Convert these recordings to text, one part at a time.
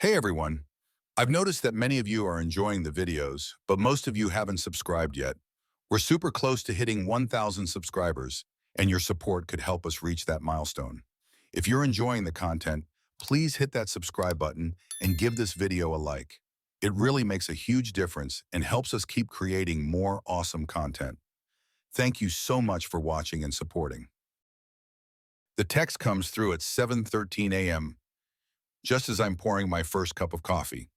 Hey everyone, I've noticed that many of you are enjoying the videos, but most of you haven't subscribed yet. We're super close to hitting 1,000 subscribers, and your support could help us reach that milestone. If you're enjoying the content, please hit that subscribe button and give this video a like. It really makes a huge difference and helps us keep creating more awesome content. Thank you so much for watching and supporting. The text comes through at 7:13 a.m., just as I'm pouring my first cup of coffee.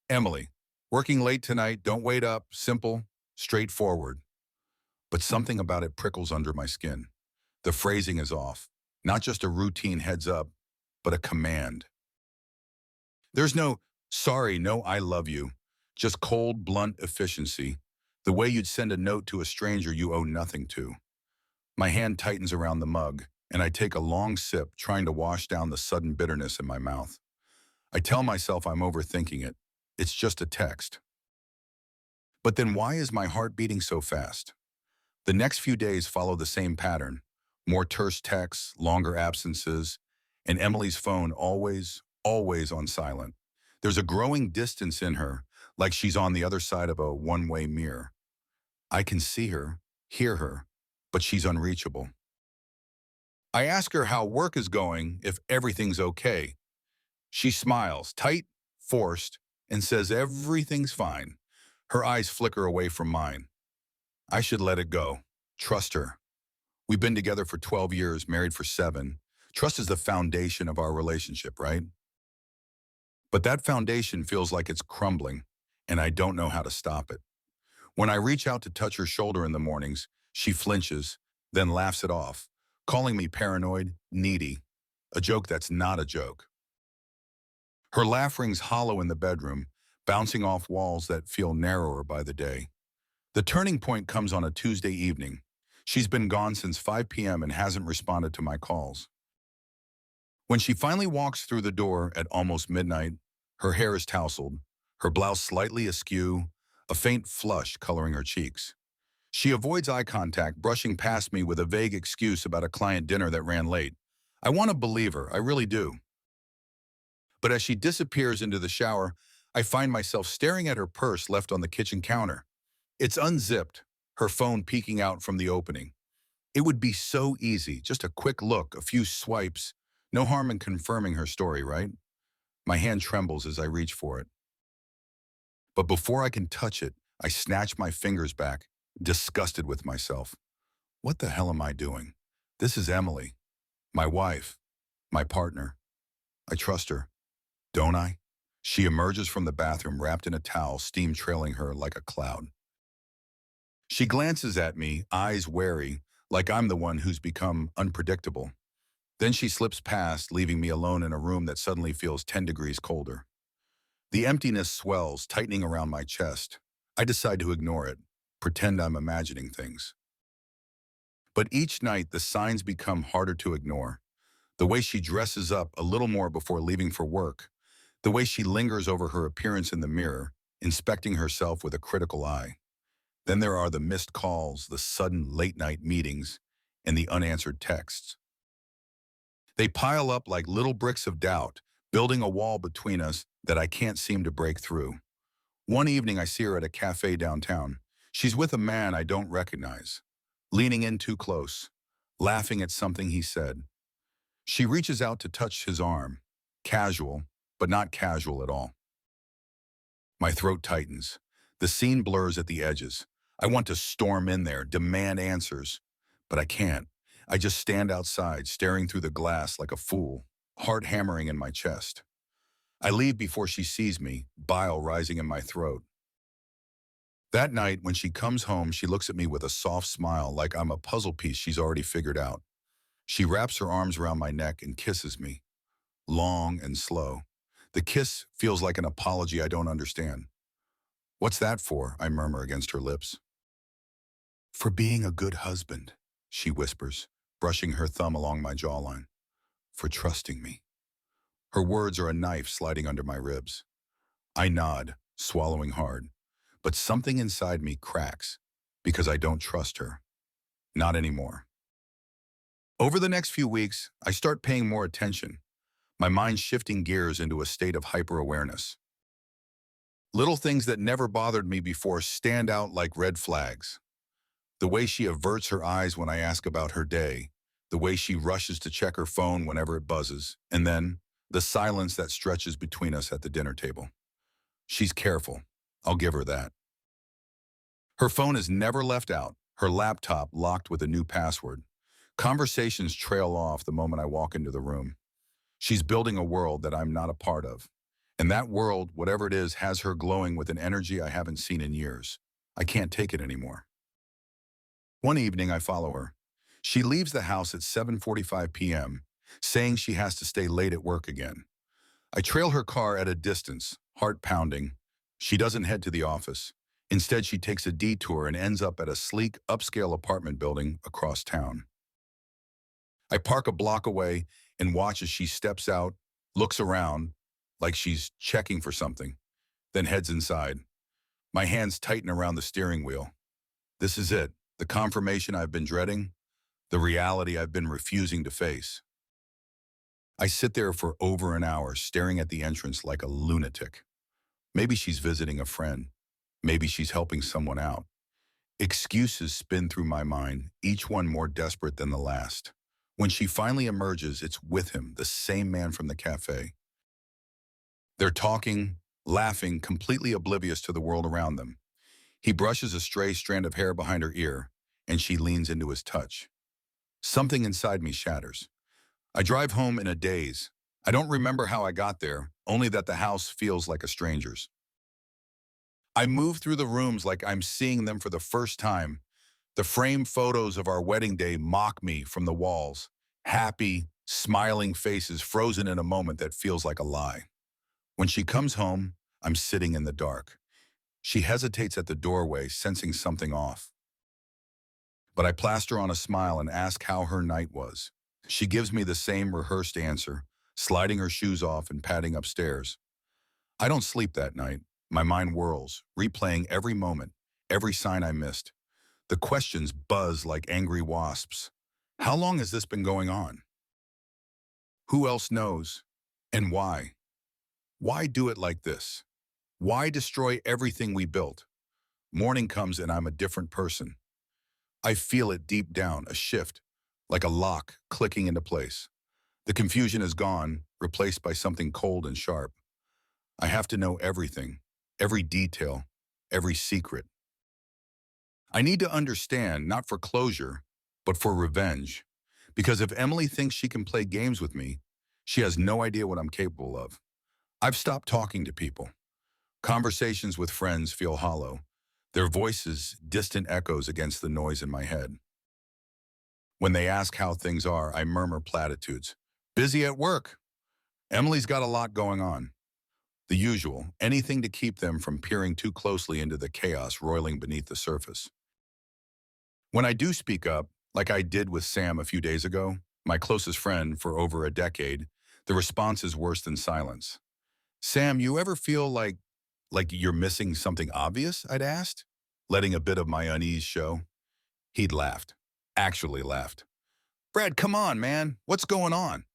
Emily, working late tonight, don't wait up, simple, straightforward. But something about it prickles under my skin. The phrasing is off. Not just a routine heads up, but a command. There's no, sorry, no, I love you. Just cold, blunt efficiency. The way you'd send a note to a stranger you owe nothing to. My hand tightens around the mug, and I take a long sip, trying to wash down the sudden bitterness in my mouth. I tell myself I'm overthinking it. It's just a text. But then why is my heart beating so fast? The next few days follow the same pattern. More terse texts, longer absences, and Emily's phone always on silent. There's a growing distance in her, like she's on the other side of a one-way mirror. I can see her, hear her, but she's unreachable. I ask her how work is going, if everything's okay. She smiles, tight, forced, and says everything's fine. Her eyes flicker away from mine. I should let it go. Trust her. We've been together for 12 years, married for 7. Trust is the foundation of our relationship, right? But that foundation feels like it's crumbling, and I don't know how to stop it. When I reach out to touch her shoulder in the mornings, she flinches, then laughs it off, calling me paranoid, needy, a joke that's not a joke. Her laugh rings hollow in the bedroom, bouncing off walls that feel narrower by the day. The turning point comes on a Tuesday evening. She's been gone since 5 p.m. and hasn't responded to my calls. When she finally walks through the door at almost midnight, her hair is tousled, her blouse slightly askew, a faint flush coloring her cheeks. She avoids eye contact, brushing past me with a vague excuse about a client dinner that ran late. I want to believe her, I really do. But as she disappears into the shower, I find myself staring at her purse left on the kitchen counter. It's unzipped, her phone peeking out from the opening. It would be so easy, just a quick look, a few swipes. No harm in confirming her story, right? My hand trembles as I reach for it. But before I can touch it, I snatch my fingers back, disgusted with myself. What the hell am I doing? This is Emily, my wife, my partner. I trust her, don't I? She emerges from the bathroom wrapped in a towel, steam trailing her like a cloud. She glances at me, eyes wary, like I'm the one who's become unpredictable. Then she slips past, leaving me alone in a room that suddenly feels 10 degrees colder. The emptiness swells, tightening around my chest. I decide to ignore it, pretend I'm imagining things. But each night, the signs become harder to ignore. The way she dresses up a little more before leaving for work. The way she lingers over her appearance in the mirror, inspecting herself with a critical eye. Then there are the missed calls, the sudden late-night meetings, and the unanswered texts. They pile up like little bricks of doubt, building a wall between us that I can't seem to break through. One evening I see her at a cafe downtown. She's with a man I don't recognize, leaning in too close, laughing at something he said. She reaches out to touch his arm, casual, but not casual at all. My throat tightens. The scene blurs at the edges. I want to storm in there, demand answers, but I can't. I just stand outside, staring through the glass like a fool, heart hammering in my chest. I leave before she sees me, bile rising in my throat. That night, when she comes home, she looks at me with a soft smile like I'm a puzzle piece she's already figured out. She wraps her arms around my neck and kisses me, long and slow. The kiss feels like an apology I don't understand. "What's that for?" I murmur against her lips. "For being a good husband," she whispers, brushing her thumb along my jawline. "For trusting me." Her words are a knife sliding under my ribs. I nod, swallowing hard, but something inside me cracks because I don't trust her. Not anymore. Over the next few weeks, I start paying more attention. my mind shifting gears into a state of hyper-awareness. Little things that never bothered me before stand out like red flags. The way she averts her eyes when I ask about her day, the way she rushes to check her phone whenever it buzzes, and then the silence that stretches between us at the dinner table. She's careful. I'll give her that. Her phone is never left out, her laptop locked with a new password. Conversations trail off the moment I walk into the room. She's building a world that I'm not a part of. And that world, whatever it is, has her glowing with an energy I haven't seen in years. I can't take it anymore. One evening, I follow her. She leaves the house at 7:45 p.m., saying she has to stay late at work again. I trail her car at a distance, heart pounding. She doesn't head to the office. Instead, she takes a detour and ends up at a sleek, upscale apartment building across town. I park a block away and watch as she steps out, looks around like she's checking for something, then heads inside. My hands tighten around the steering wheel. This is it, the confirmation I've been dreading, the reality I've been refusing to face. I sit there for over an hour, staring at the entrance like a lunatic. Maybe she's visiting a friend. Maybe she's helping someone out. Excuses spin through my mind, each one more desperate than the last. When she finally emerges, it's with him, the same man from the cafe. They're talking, laughing, completely oblivious to the world around them. He brushes a stray strand of hair behind her ear, and she leans into his touch. Something inside me shatters. I drive home in a daze. I don't remember how I got there, only that the house feels like a stranger's. I move through the rooms like I'm seeing them for the first time. The framed photos of our wedding day mock me from the walls. Happy, smiling faces frozen in a moment that feels like a lie. When she comes home, I'm sitting in the dark. She hesitates at the doorway, sensing something off. But I plaster on a smile and ask how her night was. She gives me the same rehearsed answer, sliding her shoes off and padding upstairs. I don't sleep that night. My mind whirls, replaying every moment, every sign I missed. The questions buzz like angry wasps. How long has this been going on? Who else knows? And why? Why do it like this? Why destroy everything we built? Morning comes and I'm a different person. I feel it deep down, a shift, like a lock clicking into place. The confusion is gone, replaced by something cold and sharp. I have to know everything, every detail, every secret. I need to understand, not for closure, but for revenge. Because if Emily thinks she can play games with me, she has no idea what I'm capable of. I've stopped talking to people. Conversations with friends feel hollow, their voices distant echoes against the noise in my head. When they ask how things are, I murmur platitudes. Busy at work. Emily's got a lot going on. The usual, anything to keep them from peering too closely into the chaos roiling beneath the surface. When I do speak up, like I did with Sam a few days ago, my closest friend for over a decade, the response is worse than silence. Sam, you ever feel like you're missing something obvious? I'd asked, letting a bit of my unease show. He'd laughed, actually laughed. Brad, come on, man. What's going on?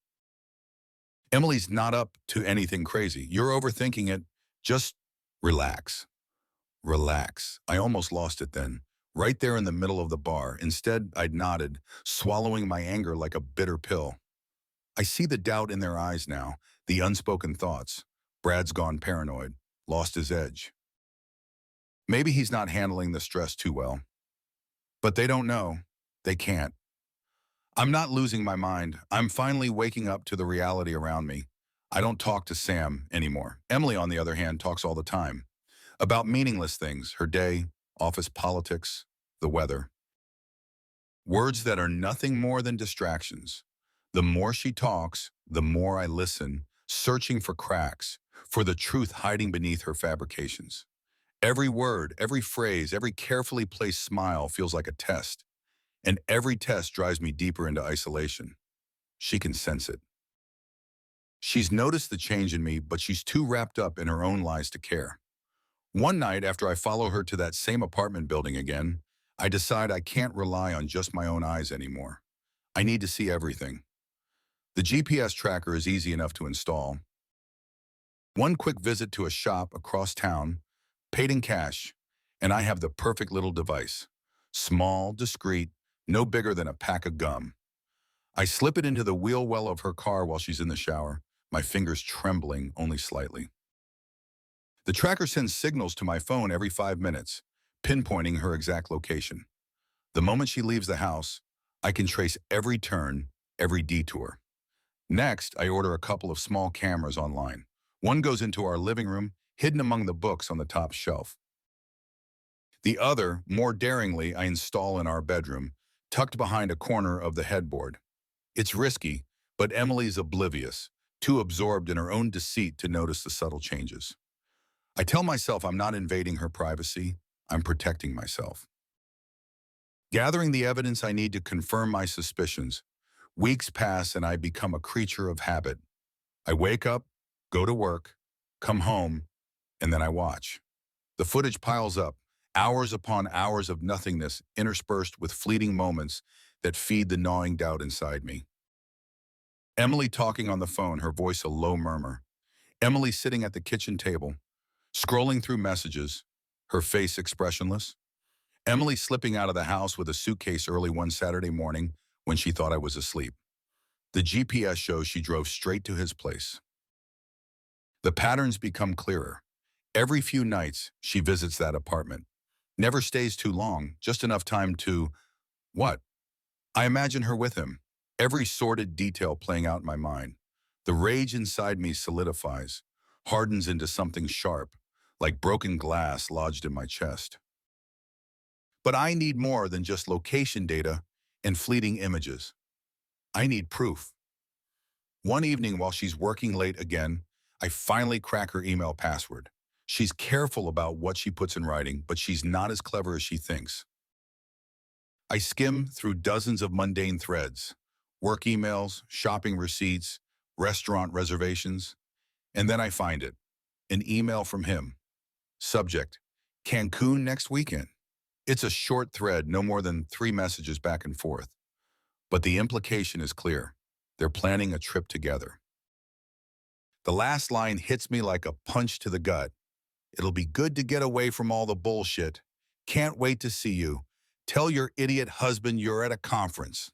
Emily's not up to anything crazy. You're overthinking it. Just relax. Relax. I almost lost it then, right there in the middle of the bar. Instead, I'd nodded, swallowing my anger like a bitter pill. I see the doubt in their eyes now, the unspoken thoughts. Brad's gone paranoid, lost his edge. Maybe he's not handling the stress too well. But they don't know. They can't. I'm not losing my mind. I'm finally waking up to the reality around me. I don't talk to Sam anymore. Emily, on the other hand, talks all the time. About meaningless things, her day, office politics, the weather. Words that are nothing more than distractions. The more she talks, the more I listen, searching for cracks, for the truth hiding beneath her fabrications. Every word, every phrase, every carefully placed smile feels like a test, and every test drives me deeper into isolation. She can sense it. She's noticed the change in me, but she's too wrapped up in her own lies to care. One night, after I follow her to that same apartment building again, I decide I can't rely on just my own eyes anymore. I need to see everything. The GPS tracker is easy enough to install. One quick visit to a shop across town, paid in cash, and I have the perfect little device. Small, discreet, no bigger than a pack of gum. I slip it into the wheel well of her car while she's in the shower, my fingers trembling only slightly. The tracker sends signals to my phone every 5 minutes, pinpointing her exact location. The moment she leaves the house, I can trace every turn, every detour. Next, I order a couple of small cameras online. One goes into our living room, hidden among the books on the top shelf. The other, more daringly, I install in our bedroom, tucked behind a corner of the headboard. It's risky, but Emily's oblivious, too absorbed in her own deceit to notice the subtle changes. I tell myself I'm not invading her privacy, I'm protecting myself. Gathering the evidence I need to confirm my suspicions, weeks pass and I become a creature of habit. I wake up, go to work, come home, and then I watch. The footage piles up, hours upon hours of nothingness interspersed with fleeting moments that feed the gnawing doubt inside me. Emily talking on the phone, her voice a low murmur. Emily sitting at the kitchen table, scrolling through messages, her face expressionless. Emily slipping out of the house with a suitcase early one Saturday morning when she thought I was asleep. The GPS shows she drove straight to his place. The patterns become clearer. Every few nights, she visits that apartment. Never stays too long, just enough time to, what? I imagine her with him, every sordid detail playing out in my mind. The rage inside me solidifies, hardens into something sharp, like broken glass lodged in my chest. But I need more than just location data and fleeting images. I need proof. One evening while she's working late again, I finally crack her email password. She's careful about what she puts in writing, but she's not as clever as she thinks. I skim through dozens of mundane threads, work emails, shopping receipts, restaurant reservations, and then I find it, an email from him. Subject, Cancun next weekend. It's a short thread, no more than 3 messages back and forth. But the implication is clear. They're planning a trip together. The last line hits me like a punch to the gut. It'll be good to get away from all the bullshit. Can't wait to see you. Tell your idiot husband you're at a conference.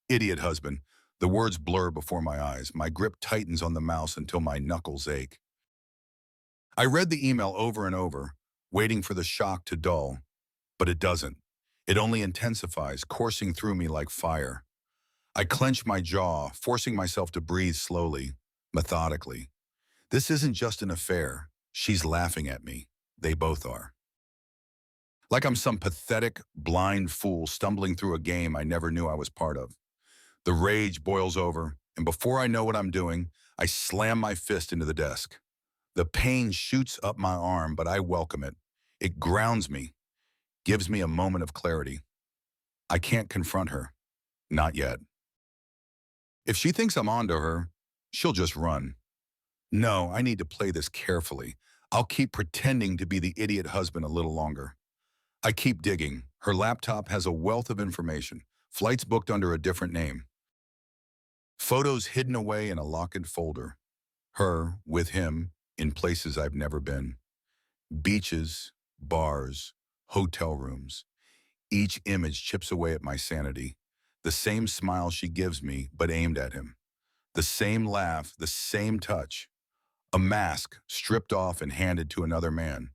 Idiot husband. The words blur before my eyes. My grip tightens on the mouse until my knuckles ache. I read the email over and over, waiting for the shock to dull. But it doesn't. It only intensifies, coursing through me like fire. I clench my jaw, forcing myself to breathe slowly, methodically. This isn't just an affair. She's laughing at me. They both are. Like I'm some pathetic, blind fool stumbling through a game I never knew I was part of. The rage boils over, and before I know what I'm doing, I slam my fist into the desk. The pain shoots up my arm, but I welcome it. It grounds me, gives me a moment of clarity. I can't confront her. Not yet. If she thinks I'm onto her, she'll just run. No, I need to play this carefully. I'll keep pretending to be the idiot husband a little longer. I keep digging. Her laptop has a wealth of information. Flights booked under a different name. Photos hidden away in a locked folder. Her, with him, in places I've never been. Beaches, bars, hotel rooms. Each image chips away at my sanity. The same smile she gives me, but aimed at him. The same laugh, the same touch. A mask stripped off and handed to another man.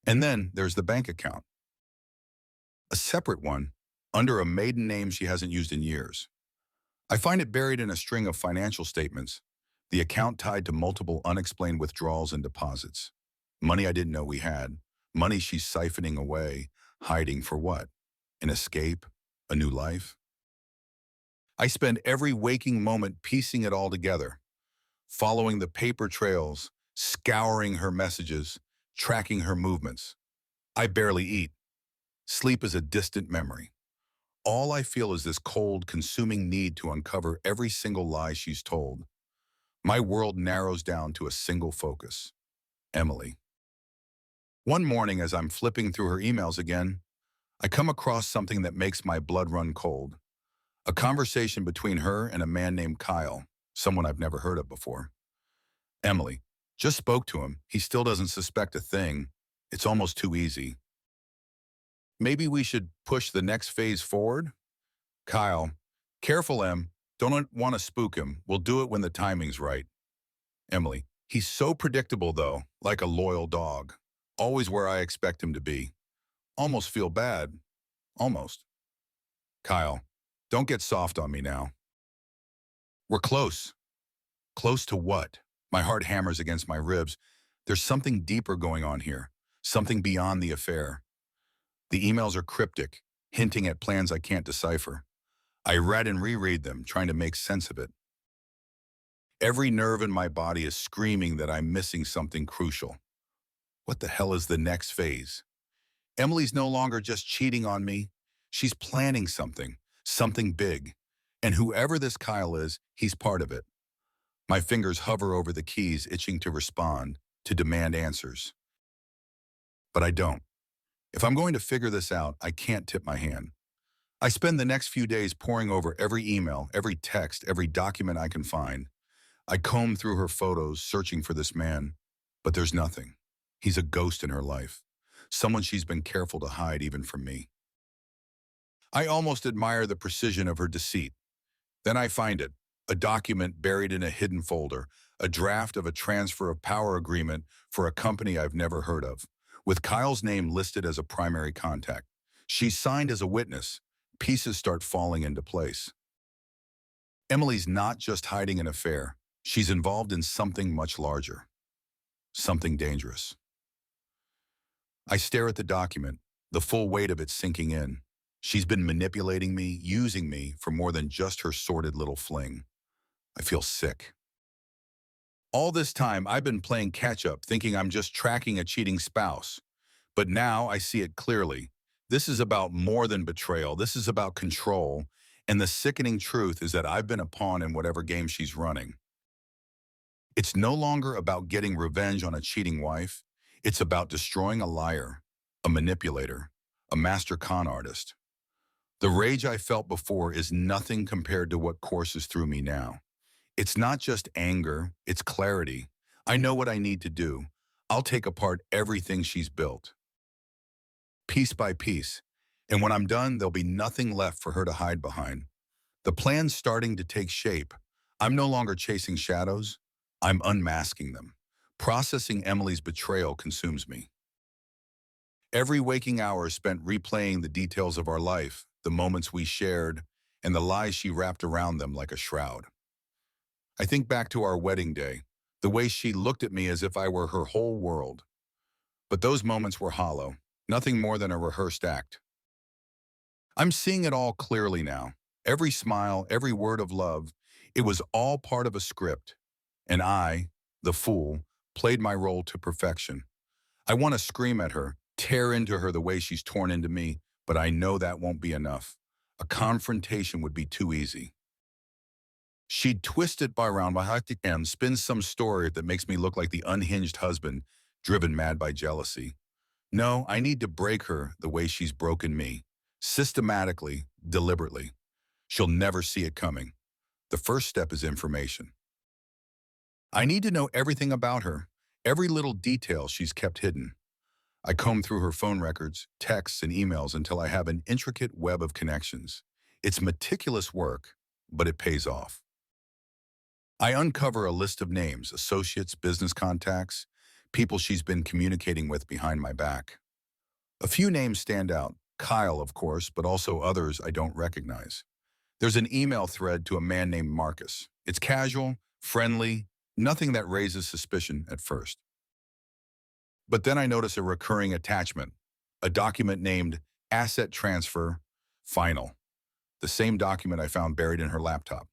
And then there's the bank account. A separate one, under a maiden name she hasn't used in years. I find it buried in a string of financial statements, the account tied to multiple unexplained withdrawals and deposits. Money I didn't know we had, money she's siphoning away, hiding for what? An escape? A new life? I spend every waking moment piecing it all together, following the paper trails, scouring her messages, tracking her movements. I barely eat. Sleep is a distant memory. All I feel is this cold, consuming need to uncover every single lie she's told. My world narrows down to a single focus. Emily. One morning as I'm flipping through her emails again, I come across something that makes my blood run cold. A conversation between her and a man named Kyle, someone I've never heard of before. Emily, just spoke to him. He still doesn't suspect a thing. It's almost too easy. Maybe we should push the next phase forward? Kyle, careful, Em. Don't want to spook him. We'll do it when the timing's right. Emily, he's so predictable though, like a loyal dog. Always where I expect him to be. Almost feel bad. Almost. Kyle, don't get soft on me now. We're close. Close to what? My heart hammers against my ribs. There's something deeper going on here. Something beyond the affair. The emails are cryptic, hinting at plans I can't decipher. I read and reread them, trying to make sense of it. Every nerve in my body is screaming that I'm missing something crucial. What the hell is the next phase? Emily's no longer just cheating on me. She's planning something, something big. And whoever this Kyle is, he's part of it. My fingers hover over the keys, itching to respond, to demand answers. But I don't. If I'm going to figure this out, I can't tip my hand. I spend the next few days poring over every email, every text, every document I can find. I comb through her photos, searching for this man, but there's nothing. He's a ghost in her life, someone she's been careful to hide even from me. I almost admire the precision of her deceit. Then I find it, a document buried in a hidden folder, a draft of a transfer of power agreement for a company I've never heard of, with Kyle's name listed as a primary contact. She's signed as a witness. Pieces start falling into place. Emily's not just hiding an affair. She's involved in something much larger, something dangerous. I stare at the document, the full weight of it sinking in. She's been manipulating me, using me for more than just her sordid little fling. I feel sick. All this time, I've been playing catch-up, thinking I'm just tracking a cheating spouse. But now I see it clearly. This is about more than betrayal. This is about control. And the sickening truth is that I've been a pawn in whatever game she's running. It's no longer about getting revenge on a cheating wife. It's about destroying a liar, a manipulator, a master con artist. The rage I felt before is nothing compared to what courses through me now. It's not just anger, it's clarity. I know what I need to do. I'll take apart everything she's built, piece by piece. And when I'm done, there'll be nothing left for her to hide behind. The plan's starting to take shape. I'm no longer chasing shadows. I'm unmasking them. Processing Emily's betrayal consumes me. Every waking hour is spent replaying the details of our life, the moments we shared, and the lies she wrapped around them like a shroud. I think back to our wedding day, the way she looked at me as if I were her whole world. But those moments were hollow, nothing more than a rehearsed act. I'm seeing it all clearly now. Every smile, every word of love, it was all part of a script. And I, the fool, played my role to perfection. I want to scream at her, tear into her the way she's torn into me, but I know that won't be enough. A confrontation would be too easy. She'd twist it by around my hectic and spin some story that makes me look like the unhinged husband, driven mad by jealousy. No, I need to break her the way she's broken me. Systematically, deliberately. She'll never see it coming. The first step is information. I need to know everything about her, every little detail she's kept hidden. I comb through her phone records, texts, and emails until I have an intricate web of connections. It's meticulous work, but it pays off. I uncover a list of names, associates, business contacts, people she's been communicating with behind my back. A few names stand out, Kyle, of course, but also others I don't recognize. There's an email thread to a man named Marcus. It's casual, friendly, nothing that raises suspicion at first. But then I notice a recurring attachment, a document named Asset Transfer Final, the same document I found buried in her laptop.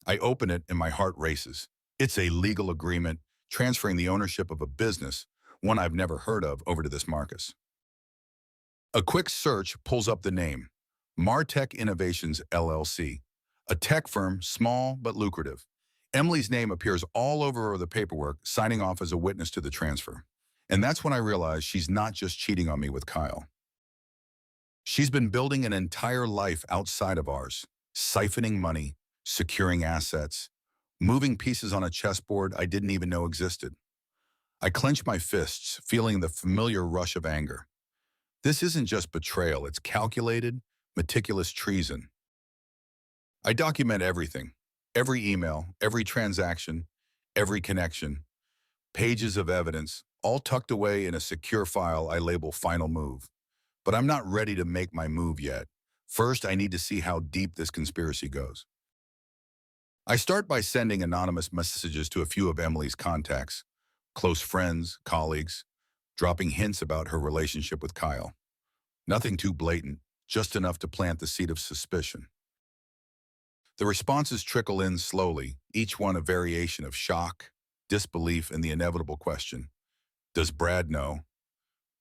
I open it and my heart races. It's a legal agreement transferring the ownership of a business, one I've never heard of, over to this Marcus. A quick search pulls up the name, Martech Innovations LLC, a tech firm, small but lucrative. Emily's name appears all over the paperwork, signing off as a witness to the transfer. And that's when I realize she's not just cheating on me with Kyle. She's been building an entire life outside of ours. siphoning money, securing assets, moving pieces on a chessboard I didn't even know existed. I clenched my fists, feeling the familiar rush of anger. This isn't just betrayal, it's calculated, meticulous treason. I document everything, every email, every transaction, every connection, pages of evidence, all tucked away in a secure file I label Final Move. But I'm not ready to make my move yet. First, I need to see how deep this conspiracy goes. I start by sending anonymous messages to a few of Emily's contacts, close friends, colleagues, dropping hints about her relationship with Kyle. Nothing too blatant, just enough to plant the seed of suspicion. The responses trickle in slowly, each one a variation of shock, disbelief, and the inevitable question, does Brad know?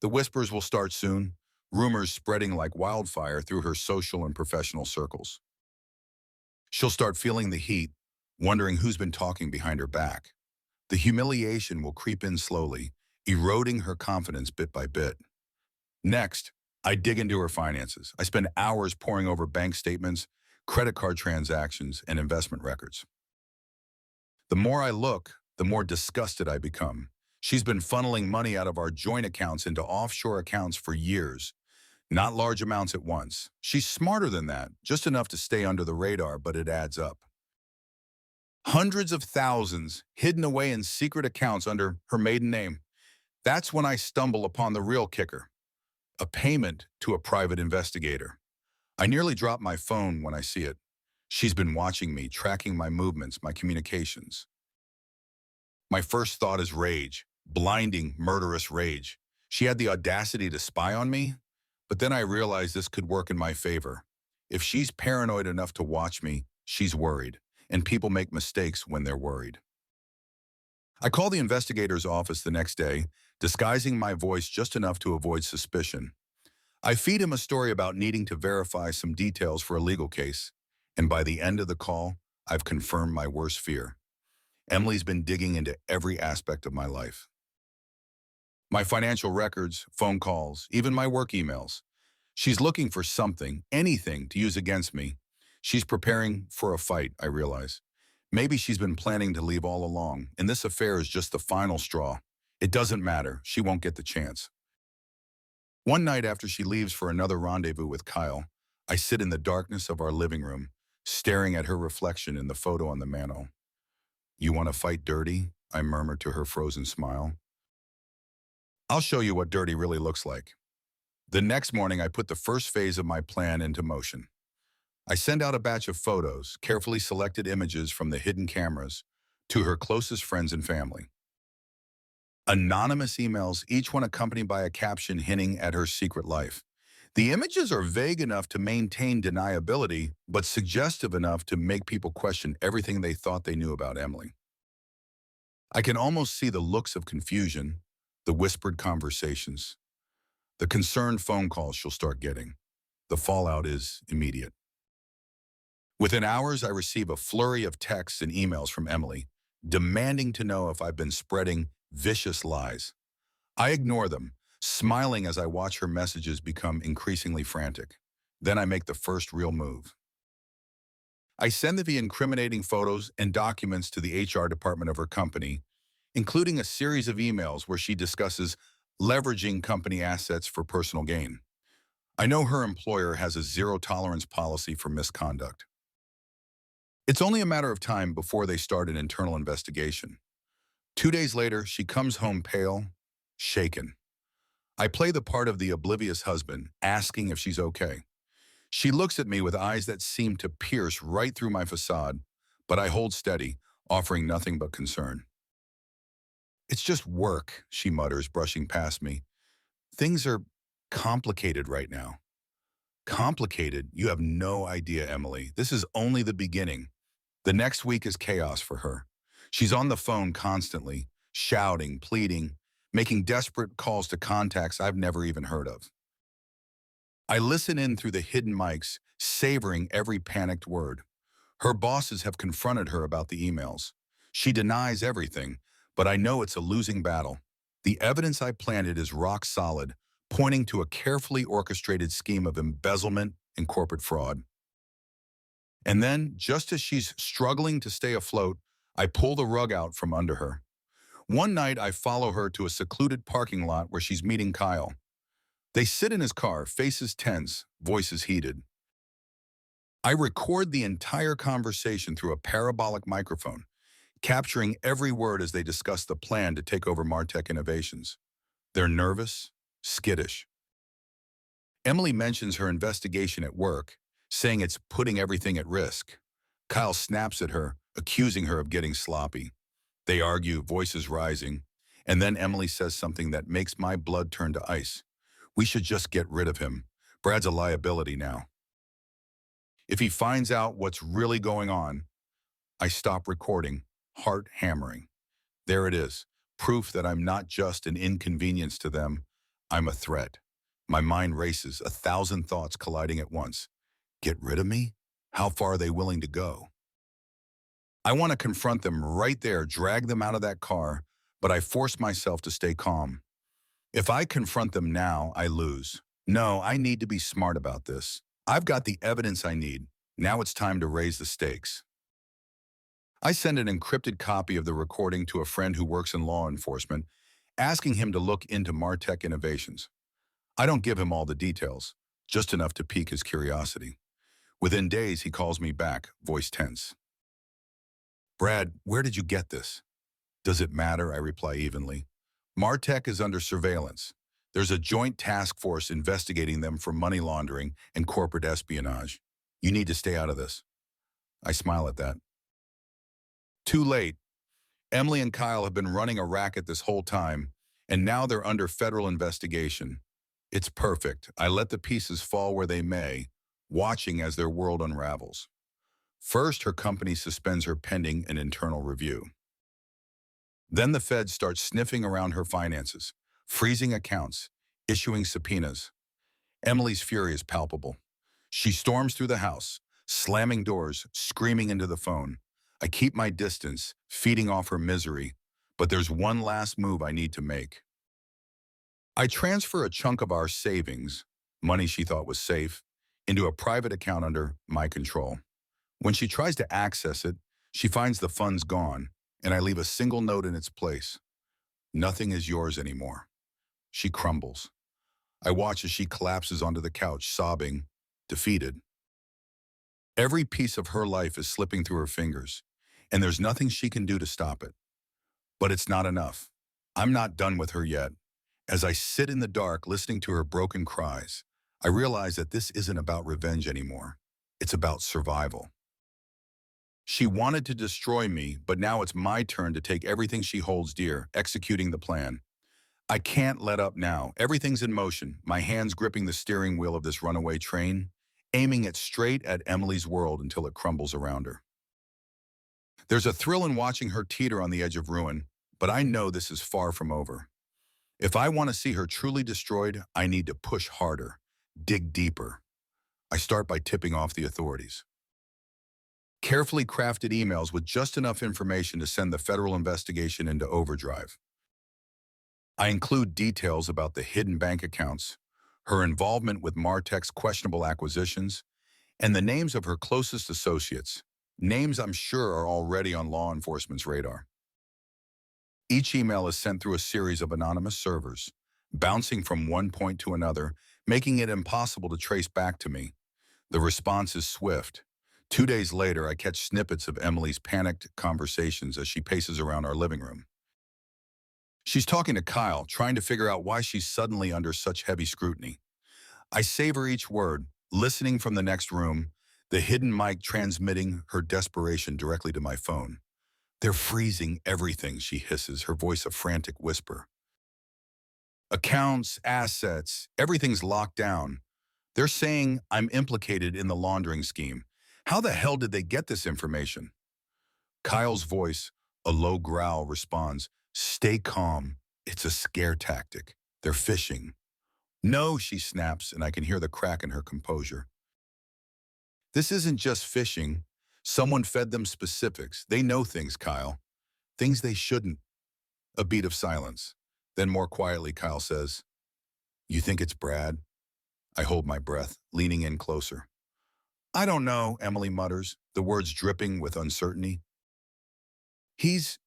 The whispers will start soon, rumors spreading like wildfire through her social and professional circles. She'll start feeling the heat, wondering who's been talking behind her back. The humiliation will creep in slowly, eroding her confidence bit by bit. Next, I dig into her finances. I spend hours poring over bank statements, credit card transactions, and investment records. The more I look, the more disgusted I become. She's been funneling money out of our joint accounts into offshore accounts for years, not large amounts at once. She's smarter than that, just enough to stay under the radar, but it adds up. Hundreds of thousands hidden away in secret accounts under her maiden name. That's when I stumble upon the real kicker, a payment to a private investigator. I nearly drop my phone when I see it. She's been watching me, tracking my movements, my communications. My first thought is rage, blinding, murderous rage. She had the audacity to spy on me, but then I realized this could work in my favor. If she's paranoid enough to watch me, she's worried, and people make mistakes when they're worried. I call the investigator's office the next day, disguising my voice just enough to avoid suspicion. I feed him a story about needing to verify some details for a legal case, and by the end of the call, I've confirmed my worst fear. Emily's been digging into every aspect of my life. My financial records, phone calls, even my work emails. She's looking for something, anything, to use against me. She's preparing for a fight, I realize. Maybe she's been planning to leave all along, and this affair is just the final straw. It doesn't matter. She won't get the chance. One night after she leaves for another rendezvous with Kyle, I sit in the darkness of our living room, staring at her reflection in the photo on the mantel. You want to fight dirty? I murmur to her frozen smile. I'll show you what dirty really looks like. The next morning, I put the first phase of my plan into motion. I send out a batch of photos, carefully selected images from the hidden cameras, to her closest friends and family. Anonymous emails, each one accompanied by a caption hinting at her secret life. The images are vague enough to maintain deniability, but suggestive enough to make people question everything they thought they knew about Emily. I can almost see the looks of confusion, the whispered conversations, the concerned phone calls she'll start getting. The fallout is immediate. Within hours, I receive a flurry of texts and emails from Emily, demanding to know if I've been spreading vicious lies. I ignore them, smiling as I watch her messages become increasingly frantic. Then I make the first real move. I send the incriminating photos and documents to the HR department of her company, including a series of emails where she discusses leveraging company assets for personal gain. I know her employer has a zero-tolerance policy for misconduct. It's only a matter of time before they start an internal investigation. 2 days later, she comes home pale, shaken. I play the part of the oblivious husband, asking if she's okay. She looks at me with eyes that seem to pierce right through my facade, but I hold steady, offering nothing but concern. It's just work, she mutters, brushing past me. Things are complicated right now. Complicated? You have no idea, Emily. This is only the beginning. The next week is chaos for her. She's on the phone constantly, shouting, pleading, making desperate calls to contacts I've never even heard of. I listen in through the hidden mics, savoring every panicked word. Her bosses have confronted her about the emails. She denies everything, but I know it's a losing battle. The evidence I planted is rock solid, pointing to a carefully orchestrated scheme of embezzlement and corporate fraud. And then, just as she's struggling to stay afloat, I pull the rug out from under her. One night, I follow her to a secluded parking lot where she's meeting Kyle. They sit in his car, faces tense, voices heated. I record the entire conversation through a parabolic microphone, capturing every word as they discuss the plan to take over Martech Innovations. They're nervous, skittish. Emily mentions her investigation at work, saying it's putting everything at risk. Kyle snaps at her, accusing her of getting sloppy. They argue, voices rising, and then Emily says something that makes my blood turn to ice. We should just get rid of him. Brad's a liability now. If he finds out what's really going on, I stop recording, heart hammering. There it is, proof that I'm not just an inconvenience to them, I'm a threat. My mind races, 1,000 thoughts colliding at once. Get rid of me? How far are they willing to go? I want to confront them right there, drag them out of that car, but I force myself to stay calm. If I confront them now, I lose. No, I need to be smart about this. I've got the evidence I need. Now it's time to raise the stakes. I send an encrypted copy of the recording to a friend who works in law enforcement, asking him to look into Martech Innovations. I don't give him all the details, just enough to pique his curiosity. Within days, he calls me back, voice tense. Brad, where did you get this? Does it matter? I reply evenly. Martech is under surveillance. There's a joint task force investigating them for money laundering and corporate espionage. You need to stay out of this. I smile at that. Too late. Emily and Kyle have been running a racket this whole time, and now they're under federal investigation. It's perfect. I let the pieces fall where they may, watching as their world unravels. First, her company suspends her pending an internal review. Then the feds start sniffing around her finances, freezing accounts, issuing subpoenas. Emily's fury is palpable. She storms through the house, slamming doors, screaming into the phone. I keep my distance, feeding off her misery, but there's one last move I need to make. I transfer a chunk of our savings, money she thought was safe, into a private account under my control. When she tries to access it, she finds the funds gone, and I leave a single note in its place. Nothing is yours anymore. She crumbles. I watch as she collapses onto the couch, sobbing, defeated. Every piece of her life is slipping through her fingers, and there's nothing she can do to stop it. But it's not enough. I'm not done with her yet. As I sit in the dark listening to her broken cries, I realize that this isn't about revenge anymore. It's about survival. She wanted to destroy me, but now it's my turn to take everything she holds dear, executing the plan. I can't let up now. Everything's in motion, my hands gripping the steering wheel of this runaway train, aiming it straight at Emily's world until it crumbles around her. There's a thrill in watching her teeter on the edge of ruin, but I know this is far from over. If I want to see her truly destroyed, I need to push harder, dig deeper. I start by tipping off the authorities. Carefully crafted emails with just enough information to send the federal investigation into overdrive. I include details about the hidden bank accounts, her involvement with Martech's questionable acquisitions, and the names of her closest associates, names I'm sure are already on law enforcement's radar. Each email is sent through a series of anonymous servers, bouncing from one point to another, making it impossible to trace back to me. The response is swift. 2 days later, I catch snippets of Emily's panicked conversations as she paces around our living room. She's talking to Kyle, trying to figure out why she's suddenly under such heavy scrutiny. I savor each word, listening from the next room, the hidden mic transmitting her desperation directly to my phone. They're freezing everything, she hisses, her voice a frantic whisper. Accounts, assets, everything's locked down. They're saying I'm implicated in the laundering scheme. How the hell did they get this information? Kyle's voice, a low growl, responds, stay calm. It's a scare tactic. They're fishing. No, she snaps, and I can hear the crack in her composure. This isn't just fishing. Someone fed them specifics. They know things, Kyle. Things they shouldn't. A beat of silence. Then more quietly, Kyle says, you think it's Brad? I hold my breath, leaning in closer. I don't know, Emily mutters, the words dripping with uncertainty. He's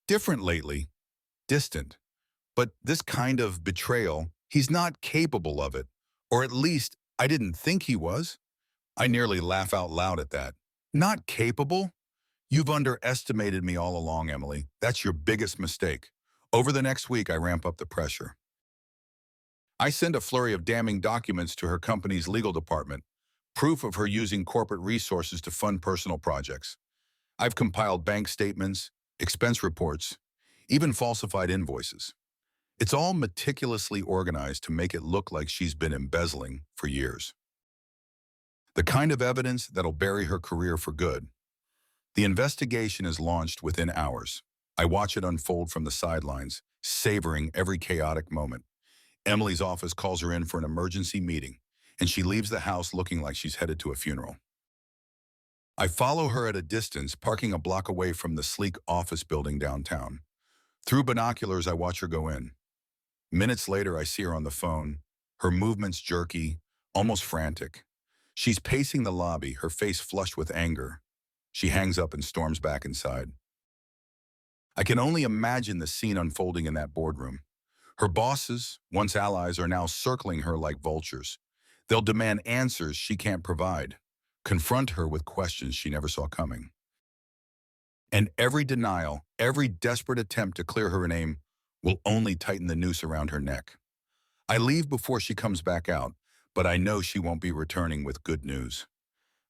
different lately, distant. But this kind of betrayal, he's not capable of it. Or at least, I didn't think he was. I nearly laugh out loud at that. Not capable? You've underestimated me all along, Emily. That's your biggest mistake. Over the next week, I ramp up the pressure. I send a flurry of damning documents to her company's legal department, proof of her using corporate resources to fund personal projects. I've compiled bank statements, expense reports, even falsified invoices. It's all meticulously organized to make it look like she's been embezzling for years. The kind of evidence that'll bury her career for good. The investigation is launched within hours. I watch it unfold from the sidelines, savoring every chaotic moment. Emily's office calls her in for an emergency meeting, and she leaves the house looking like she's headed to a funeral. I follow her at a distance, parking a block away from the sleek office building downtown. Through binoculars, I watch her go in. Minutes later, I see her on the phone, her movements jerky, almost frantic. She's pacing the lobby, her face flushed with anger. She hangs up and storms back inside. I can only imagine the scene unfolding in that boardroom. Her bosses, once allies, are now circling her like vultures. They'll demand answers she can't provide, confront her with questions she never saw coming. And every denial, every desperate attempt to clear her name will only tighten the noose around her neck. I leave before she comes back out, but I know she won't be returning with good news.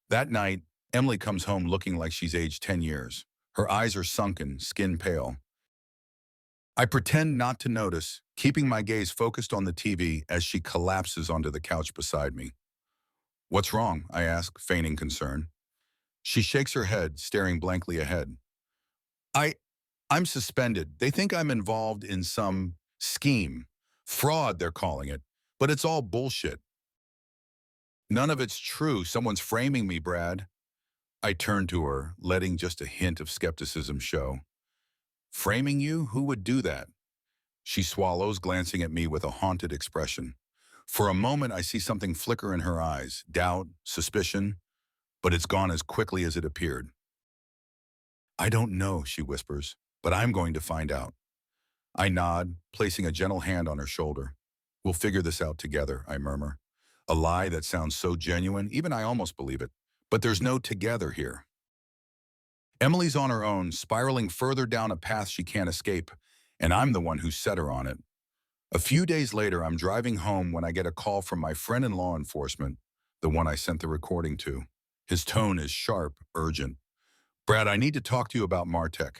That night, Emily comes home looking like she's aged 10 years. Her eyes are sunken, skin pale. I pretend not to notice, keeping my gaze focused on the TV as she collapses onto the couch beside me. What's wrong? I ask, feigning concern. She shakes her head, staring blankly ahead. I, I'm suspended. They think I'm involved in some scheme. Fraud, they're calling it. But it's all bullshit. None of it's true. Someone's framing me, Brad. I turn to her, letting just a hint of skepticism show. Framing you? Who would do that? She swallows, glancing at me with a haunted expression. For a moment, I see something flicker in her eyes, doubt, suspicion, but it's gone as quickly as it appeared. I don't know, she whispers, but I'm going to find out. I nod, placing a gentle hand on her shoulder. We'll figure this out together, I murmur. A lie that sounds so genuine, even I almost believe it. But there's no together here. Emily's on her own, spiraling further down a path she can't escape, and I'm the one who set her on it. A few days later, I'm driving home when I get a call from my friend in law enforcement, the one I sent the recording to. His tone is sharp, urgent. Brad, I need to talk to you about Martech.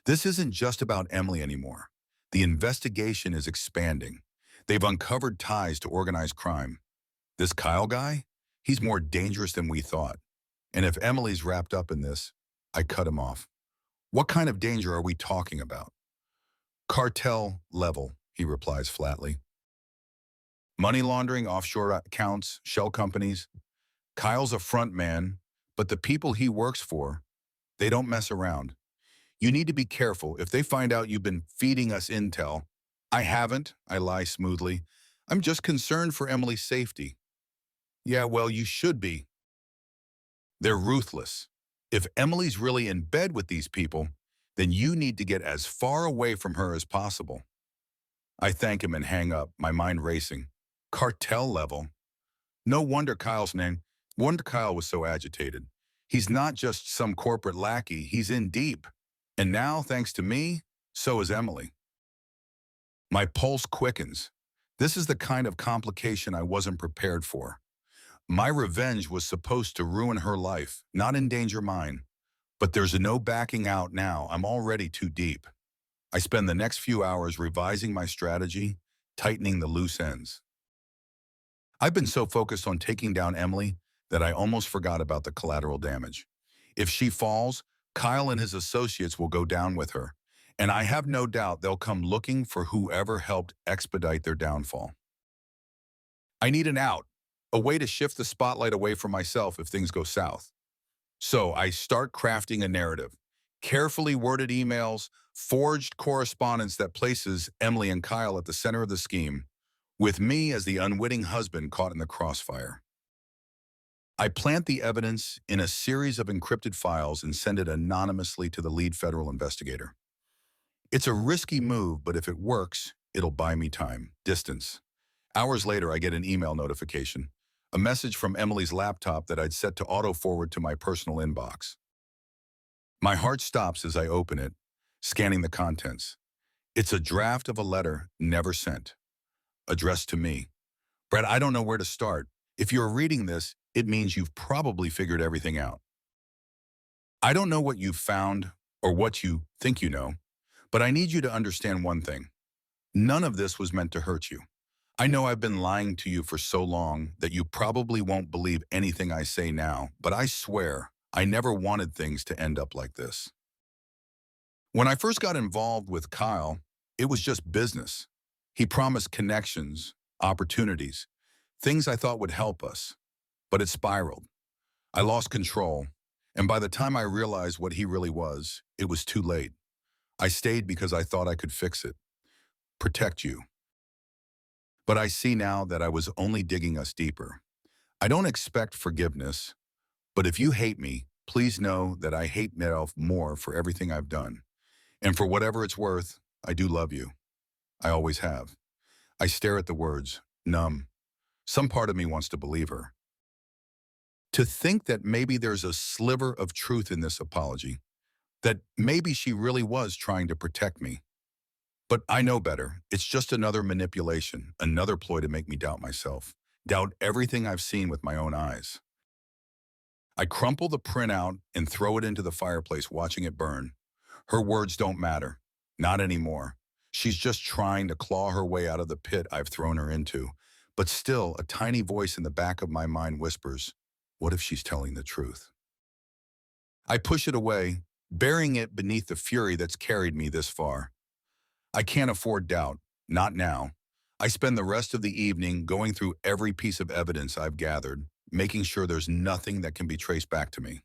This isn't just about Emily anymore. The investigation is expanding. They've uncovered ties to organized crime. This Kyle guy? He's more dangerous than we thought. And if Emily's wrapped up in this, I cut him off. What kind of danger are we talking about? Cartel level, he replies flatly. Money laundering, offshore accounts, shell companies. Kyle's a front man, but the people he works for, they don't mess around. You need to be careful. If they find out you've been feeding us intel, I haven't, I lie smoothly. I'm just concerned for Emily's safety. Yeah, well, you should be. They're ruthless. If Emily's really in bed with these people, then you need to get as far away from her as possible. I thank him and hang up, my mind racing. Cartel level. No wonder Kyle was so agitated. He's not just some corporate lackey, he's in deep. And now, thanks to me, so is Emily. My pulse quickens. This is the kind of complication I wasn't prepared for. My revenge was supposed to ruin her life, not endanger mine. But there's no backing out now. I'm already too deep. I spend the next few hours revising my strategy, tightening the loose ends. I've been so focused on taking down Emily that I almost forgot about the collateral damage. If she falls, Kyle and his associates will go down with her, and I have no doubt they'll come looking for whoever helped expedite their downfall. I need an out, a way to shift the spotlight away from myself if things go south. So I start crafting a narrative, carefully worded emails, forged correspondence that places Emily and Kyle at the center of the scheme, with me as the unwitting husband caught in the crossfire. I plant the evidence in a series of encrypted files and send it anonymously to the lead federal investigator. It's a risky move, but if it works, it'll buy me time, distance. Hours later, I get an email notification, a message from Emily's laptop that I'd set to auto-forward to my personal inbox. My heart stops as I open it, scanning the contents. It's a draft of a letter never sent, addressed to me. Brett, I don't know where to start. If you're reading this, it means you've probably figured everything out. I don't know what you've found or what you think you know, but I need you to understand one thing. None of this was meant to hurt you. I know I've been lying to you for so long that you probably won't believe anything I say now, but I swear I never wanted things to end up like this. When I first got involved with Kyle, it was just business. He promised connections, opportunities, things I thought would help us, but it spiraled. I lost control, and by the time I realized what he really was, it was too late. I stayed because I thought I could fix it, protect you. But I see now that I was only digging us deeper. I don't expect forgiveness, but if you hate me, please know that I hate myself more for everything I've done. And for whatever it's worth, I do love you. I always have. I stare at the words, numb. Some part of me wants to believe her. To think that maybe there's a sliver of truth in this apology, that maybe she really was trying to protect me. But I know better. It's just another manipulation, another ploy to make me doubt myself, doubt everything I've seen with my own eyes. I crumple the printout and throw it into the fireplace, watching it burn. Her words don't matter. Not anymore. She's just trying to claw her way out of the pit I've thrown her into. But still, a tiny voice in the back of my mind whispers, what if she's telling the truth? I push it away, burying it beneath the fury that's carried me this far. I can't afford doubt, not now. I spend the rest of the evening going through every piece of evidence I've gathered, making sure there's nothing that can be traced back to me.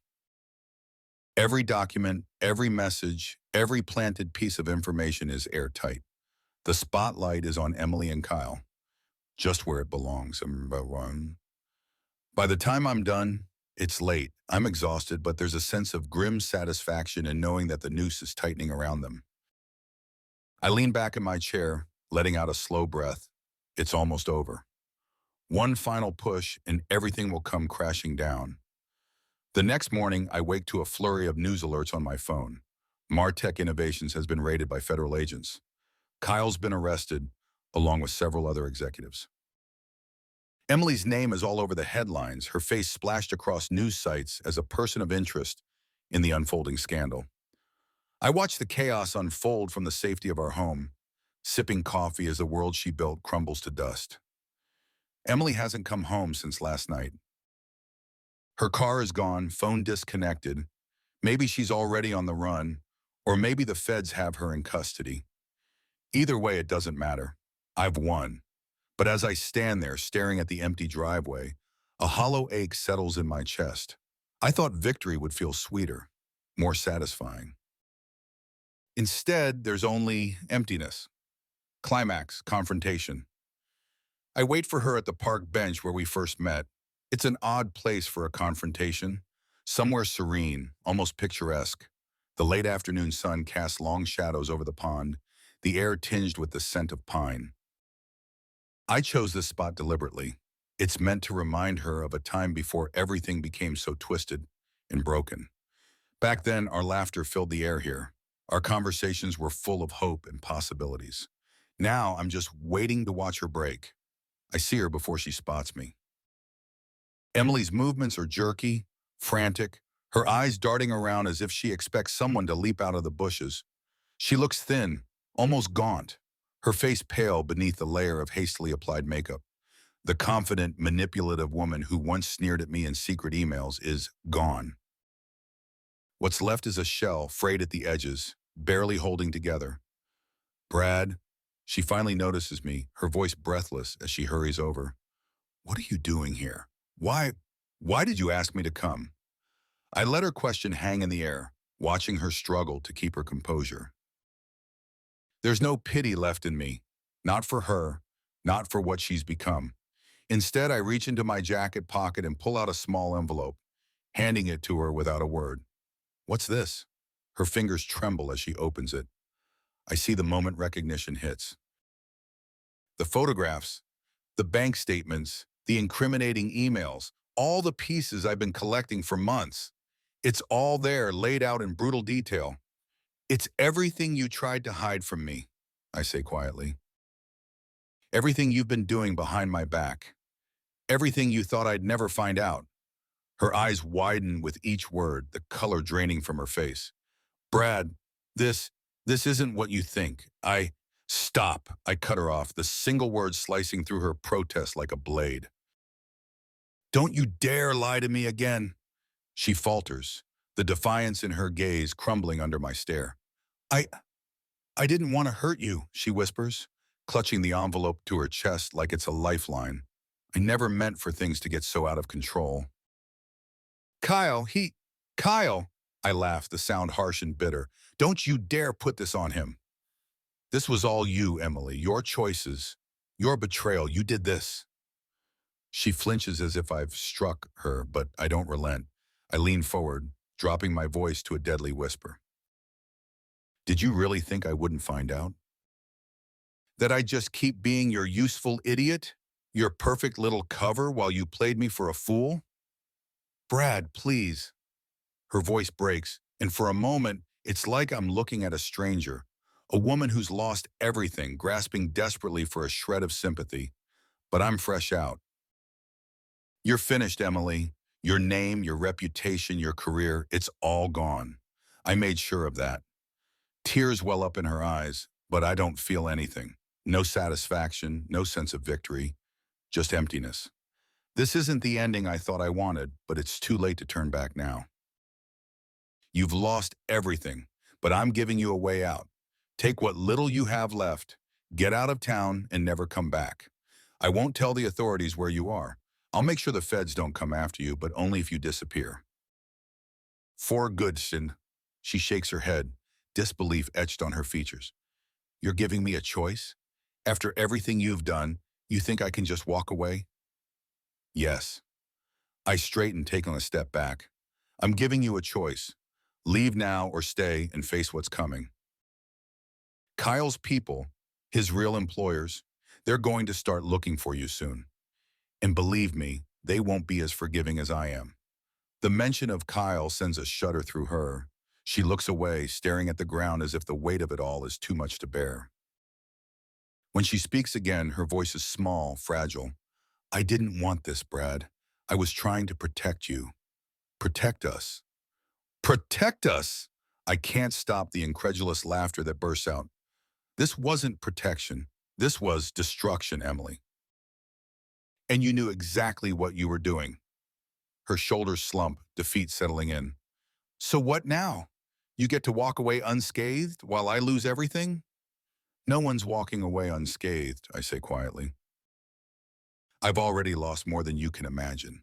Every document, every message, every planted piece of information is airtight. The spotlight is on Emily and Kyle, just where it belongs. By the time I'm done, it's late. I'm exhausted, but there's a sense of grim satisfaction in knowing that the noose is tightening around them. I lean back in my chair, letting out a slow breath. It's almost over. One final push and everything will come crashing down. The next morning, I wake to a flurry of news alerts on my phone. Martech Innovations has been raided by federal agents. Kyle's been arrested, along with several other executives. Emily's name is all over the headlines, her face splashed across news sites as a person of interest in the unfolding scandal. I watch the chaos unfold from the safety of our home, sipping coffee as the world she built crumbles to dust. Emily hasn't come home since last night. Her car is gone, phone disconnected. Maybe she's already on the run, or maybe the feds have her in custody. Either way, it doesn't matter. I've won. But as I stand there staring at the empty driveway, a hollow ache settles in my chest. I thought victory would feel sweeter, more satisfying. Instead, there's only emptiness. Climax, confrontation. I wait for her at the park bench where we first met. It's an odd place for a confrontation. Somewhere serene, almost picturesque. The late afternoon sun casts long shadows over the pond, the air tinged with the scent of pine. I chose this spot deliberately. It's meant to remind her of a time before everything became so twisted and broken. Back then, our laughter filled the air here. Our conversations were full of hope and possibilities. Now, I'm just waiting to watch her break. I see her before she spots me. Emily's movements are jerky, frantic, her eyes darting around as if she expects someone to leap out of the bushes. She looks thin, almost gaunt, her face pale beneath the layer of hastily applied makeup. The confident, manipulative woman who once sneered at me in secret emails is gone. What's left is a shell frayed at the edges, barely holding together. Brad, she finally notices me, her voice breathless as she hurries over. What are you doing here? Why did you ask me to come? I let her question hang in the air, watching her struggle to keep her composure. There's no pity left in me, not for her, not for what she's become. Instead, I reach into my jacket pocket and pull out a small envelope, handing it to her without a word. What's this? Her fingers tremble as she opens it. I see the moment recognition hits. The photographs, the bank statements, the incriminating emails, all the pieces I've been collecting for months. It's all there, laid out in brutal detail. It's everything you tried to hide from me, I say quietly. Everything you've been doing behind my back. Everything you thought I'd never find out. Her eyes widen with each word, the color draining from her face. Brad, this, this isn't what you think. Stop, I cut her off, the single word slicing through her protest like a blade. Don't you dare lie to me again. She falters, the defiance in her gaze crumbling under my stare. I, I didn't want to hurt you, she whispers, clutching the envelope to her chest like it's a lifeline. I never meant for things to get so out of control. Kyle, Kyle, I laugh, the sound harsh and bitter. Don't you dare put this on him. This was all you, Emily, your choices, your betrayal. You did this. She flinches as if I've struck her, but I don't relent. I lean forward, dropping my voice to a deadly whisper. Did you really think I wouldn't find out? That I'd just keep being your useful idiot? Your perfect little cover while you played me for a fool? Brad, please. Her voice breaks, and for a moment, it's like I'm looking at a stranger, a woman who's lost everything, grasping desperately for a shred of sympathy. But I'm fresh out. You're finished, Emily. Your name, your reputation, your career, it's all gone. I made sure of that. Tears well up in her eyes, but I don't feel anything. No satisfaction, no sense of victory, just emptiness. This isn't the ending I thought I wanted, but it's too late to turn back now. You've lost everything, but I'm giving you a way out. Take what little you have left, get out of town, and never come back. I won't tell the authorities where you are. I'll make sure the feds don't come after you, but only if you disappear. For good, Sin. She shakes her head, disbelief etched on her features. You're giving me a choice? After everything you've done, you think I can just walk away? Yes. I straighten, taking a step back. I'm giving you a choice. Leave now or stay and face what's coming. Kyle's people, his real employers, they're going to start looking for you soon. And believe me, they won't be as forgiving as I am. The mention of Kyle sends a shudder through her. She looks away, staring at the ground as if the weight of it all is too much to bear. When she speaks again, her voice is small, fragile. I didn't want this, Brad. I was trying to protect you. Protect us. Protect us! I can't stop the incredulous laughter that bursts out. This wasn't protection. This was destruction, Emily. And you knew exactly what you were doing. Her shoulders slump, defeat settling in. So what now? You get to walk away unscathed while I lose everything? No one's walking away unscathed, I say quietly. I've already lost more than you can imagine.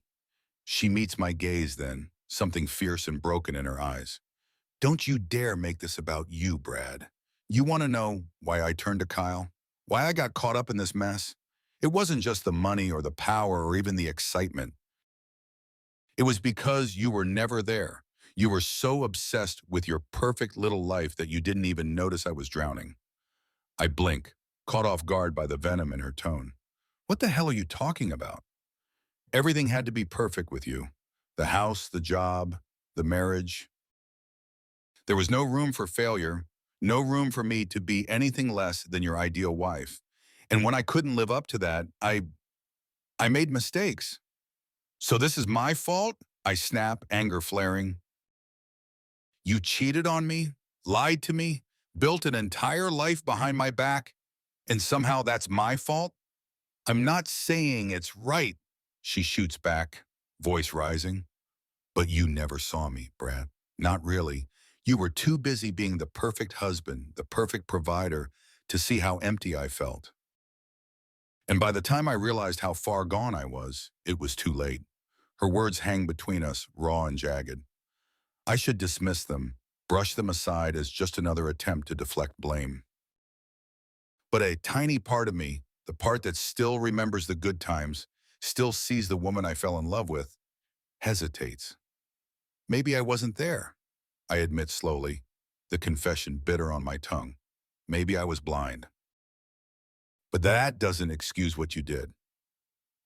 She meets my gaze then, something fierce and broken in her eyes. Don't you dare make this about you, Brad. You want to know why I turned to Kyle? Why I got caught up in this mess? It wasn't just the money or the power or even the excitement. It was because you were never there. You were so obsessed with your perfect little life that you didn't even notice I was drowning. I blink, caught off guard by the venom in her tone. What the hell are you talking about? Everything had to be perfect with you. The house, the job, the marriage. There was no room for failure, no room for me to be anything less than your ideal wife. And when I couldn't live up to that, I made mistakes. So this is my fault? I snap, anger flaring. You cheated on me, lied to me, built an entire life behind my back, and somehow that's my fault? I'm not saying it's right, she shoots back, voice rising. But you never saw me, Brad. Not really. You were too busy being the perfect husband, the perfect provider, to see how empty I felt. And by the time I realized how far gone I was, it was too late. Her words hang between us, raw and jagged. I should dismiss them, brush them aside as just another attempt to deflect blame. But a tiny part of me, the part that still remembers the good times, still sees the woman I fell in love with, hesitates. Maybe I wasn't there, I admit slowly, the confession bitter on my tongue. Maybe I was blind. But that doesn't excuse what you did.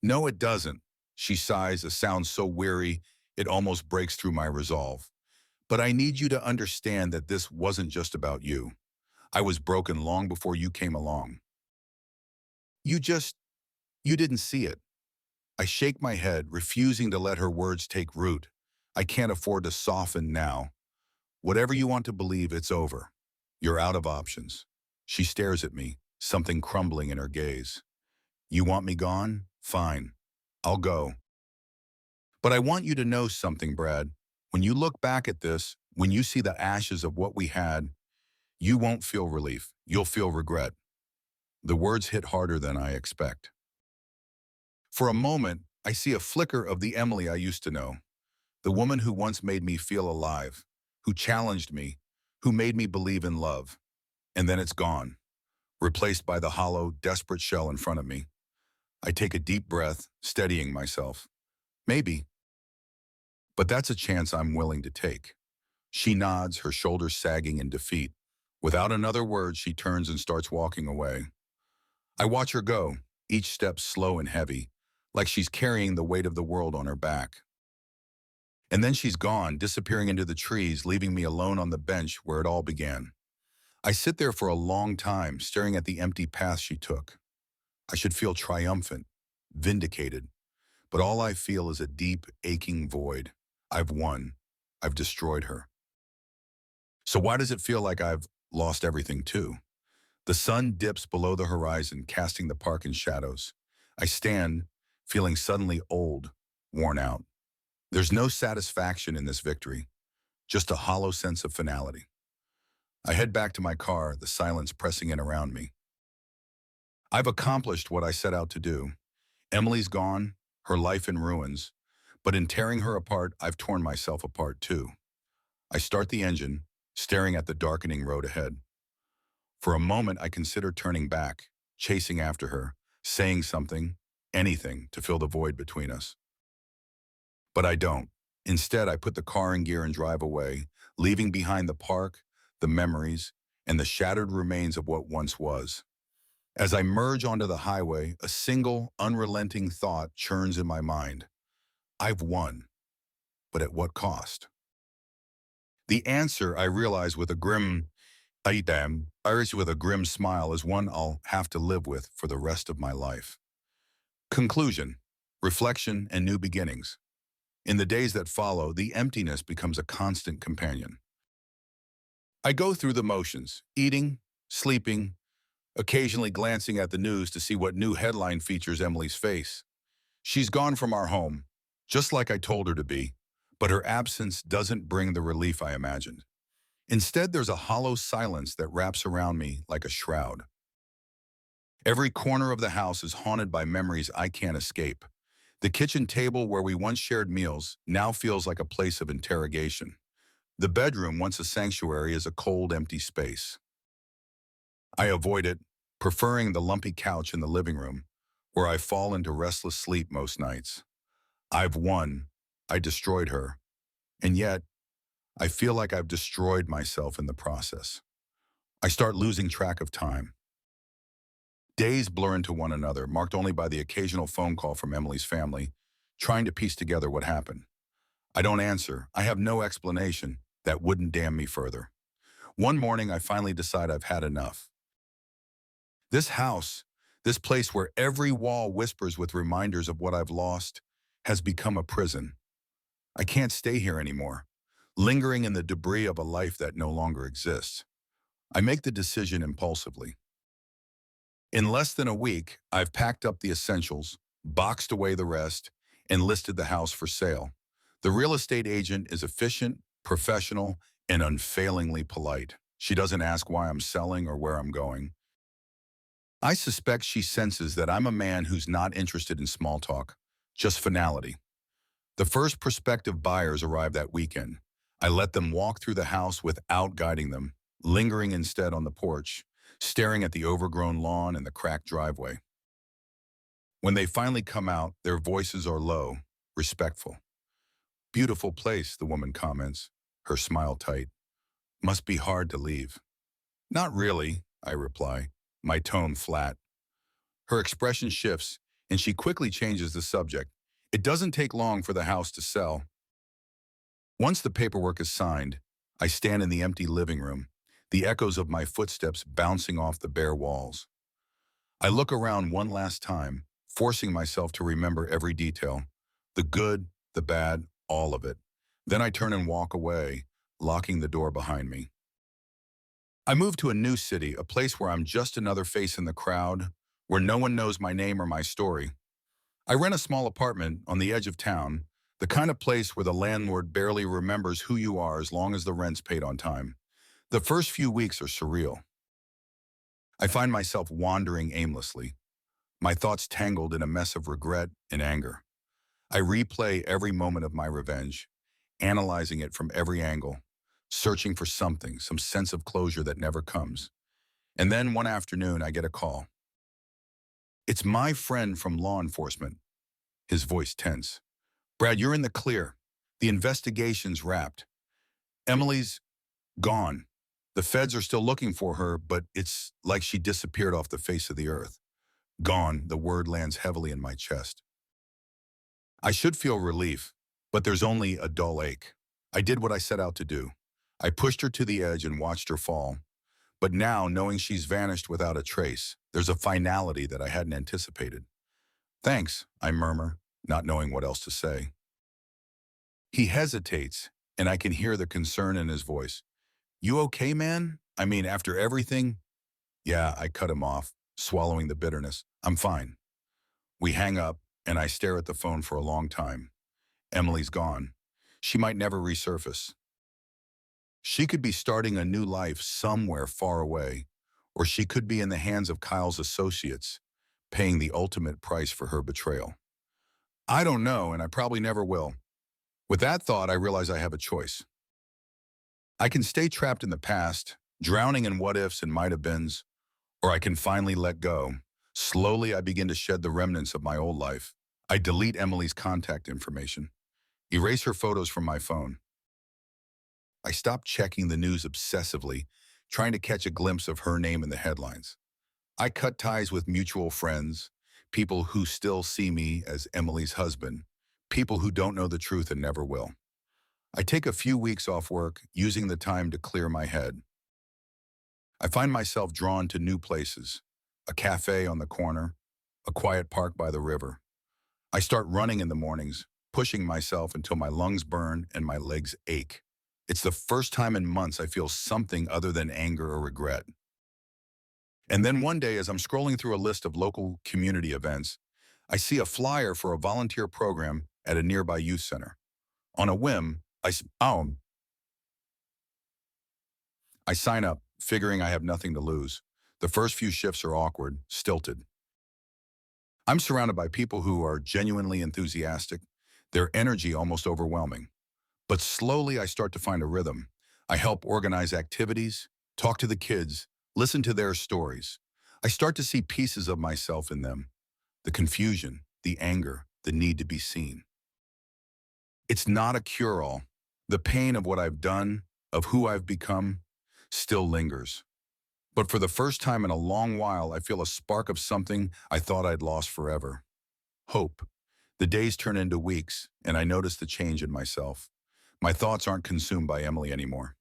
No, it doesn't. She sighs, a sound so weary it almost breaks through my resolve. But I need you to understand that this wasn't just about you. I was broken long before you came along. You just, you didn't see it. I shake my head, refusing to let her words take root. I can't afford to soften now. Whatever you want to believe, it's over. You're out of options. She stares at me, something crumbling in her gaze. You want me gone? Fine. I'll go. But I want you to know something, Brad. When you look back at this, when you see the ashes of what we had, you won't feel relief. You'll feel regret. The words hit harder than I expect. For a moment, I see a flicker of the Emily I used to know, the woman who once made me feel alive, who challenged me, who made me believe in love. And then it's gone, replaced by the hollow, desperate shell in front of me. I take a deep breath, steadying myself. Maybe. But that's a chance I'm willing to take. She nods, her shoulders sagging in defeat. Without another word, she turns and starts walking away. I watch her go, each step slow and heavy, like she's carrying the weight of the world on her back. And then she's gone, disappearing into the trees, leaving me alone on the bench where it all began. I sit there for a long time, staring at the empty path she took. I should feel triumphant, vindicated, but all I feel is a deep, aching void. I've won. I've destroyed her. So why does it feel like I've lost everything too? The sun dips below the horizon, casting the park in shadows. I stand, feeling suddenly old, worn out. There's no satisfaction in this victory, just a hollow sense of finality. I head back to my car, the silence pressing in around me. I've accomplished what I set out to do. Emily's gone, her life in ruins, but in tearing her apart, I've torn myself apart too. I start the engine, staring at the darkening road ahead. For a moment, I consider turning back, chasing after her, saying something, anything, to fill the void between us. But I don't. Instead, I put the car in gear and drive away, leaving behind the park, the memories, and the shattered remains of what once was. As I merge onto the highway, a single, unrelenting thought churns in my mind. I've won, but at what cost? The answer, I realize with a grim, Irish with a grim smile, is one I'll have to live with for the rest of my life. Conclusion, reflection, and new beginnings. In the days that follow, the emptiness becomes a constant companion. I go through the motions, eating, sleeping, occasionally glancing at the news to see what new headline features Emily's face. She's gone from our home, just like I told her to be, but her absence doesn't bring the relief I imagined. Instead, there's a hollow silence that wraps around me like a shroud. Every corner of the house is haunted by memories I can't escape. The kitchen table where we once shared meals now feels like a place of interrogation. The bedroom, once a sanctuary, is a cold, empty space. I avoid it, preferring the lumpy couch in the living room, where I fall into restless sleep most nights. I've won. I destroyed her. And yet, I feel like I've destroyed myself in the process. I start losing track of time. Days blur into one another, marked only by the occasional phone call from Emily's family, trying to piece together what happened. I don't answer. I have no explanation that wouldn't damn me further. One morning, I finally decide I've had enough. This house, this place where every wall whispers with reminders of what I've lost, has become a prison. I can't stay here anymore, lingering in the debris of a life that no longer exists. I make the decision impulsively. In less than a week, I've packed up the essentials, boxed away the rest, and listed the house for sale. The real estate agent is efficient, professional, and unfailingly polite. She doesn't ask why I'm selling or where I'm going. I suspect she senses that I'm a man who's not interested in small talk, just finality. The first prospective buyers arrive that weekend. I let them walk through the house without guiding them, lingering instead on the porch, staring at the overgrown lawn and the cracked driveway. When they finally come out, their voices are low, respectful. Beautiful place, the woman comments, her smile tight. Must be hard to leave. Not really, I reply, my tone flat. Her expression shifts, and she quickly changes the subject. It doesn't take long for the house to sell. Once the paperwork is signed, I stand in the empty living room, the echoes of my footsteps bouncing off the bare walls. I look around one last time, forcing myself to remember every detail, the good, the bad, all of it. Then I turn and walk away, locking the door behind me. I move to a new city, a place where I'm just another face in the crowd, where no one knows my name or my story. I rent a small apartment on the edge of town, the kind of place where the landlord barely remembers who you are as long as the rent's paid on time. The first few weeks are surreal. I find myself wandering aimlessly, my thoughts tangled in a mess of regret and anger. I replay every moment of my revenge, analyzing it from every angle, searching for something, some sense of closure that never comes. And then one afternoon, I get a call. It's my friend from law enforcement, his voice tense. Brad, you're in the clear. The investigation's wrapped. Emily's gone. The feds are still looking for her, but it's like she disappeared off the face of the earth. Gone, the word lands heavily in my chest. I should feel relief, but there's only a dull ache. I did what I set out to do. I pushed her to the edge and watched her fall. But now, knowing she's vanished without a trace, there's a finality that I hadn't anticipated. Thanks, I murmur, not knowing what else to say. He hesitates, and I can hear the concern in his voice. You okay, man? I mean, after everything? Yeah, I cut him off, swallowing the bitterness. I'm fine. We hang up, and I stare at the phone for a long time. Emily's gone. She might never resurface. She could be starting a new life somewhere far away, or she could be in the hands of Kyle's associates, paying the ultimate price for her betrayal. I don't know, and I probably never will. With that thought, I realize I have a choice. I can stay trapped in the past, drowning in what-ifs and might-have-beens, or I can finally let go. Slowly, I begin to shed the remnants of my old life. I delete Emily's contact information, erase her photos from my phone. I stop checking the news obsessively, trying to catch a glimpse of her name in the headlines. I cut ties with mutual friends, people who still see me as Emily's husband, people who don't know the truth and never will. I take a few weeks off work, using the time to clear my head. I find myself drawn to new places, a cafe on the corner, a quiet park by the river. I start running in the mornings, pushing myself until my lungs burn and my legs ache. It's the first time in months I feel something other than anger or regret. And then one day, as I'm scrolling through a list of local community events, I see a flyer for a volunteer program at a nearby youth center. On a whim, I sign up, figuring I have nothing to lose. The first few shifts are awkward, stilted. I'm surrounded by people who are genuinely enthusiastic, their energy almost overwhelming. But slowly I start to find a rhythm. I help organize activities, talk to the kids, listen to their stories. I start to see pieces of myself in them. The confusion, the anger, the need to be seen. It's not a cure-all. The pain of what I've done, of who I've become, still lingers. But for the first time in a long while, I feel a spark of something I thought I'd lost forever. Hope. The days turn into weeks, and I notice the change in myself. My thoughts aren't consumed by Emily anymore.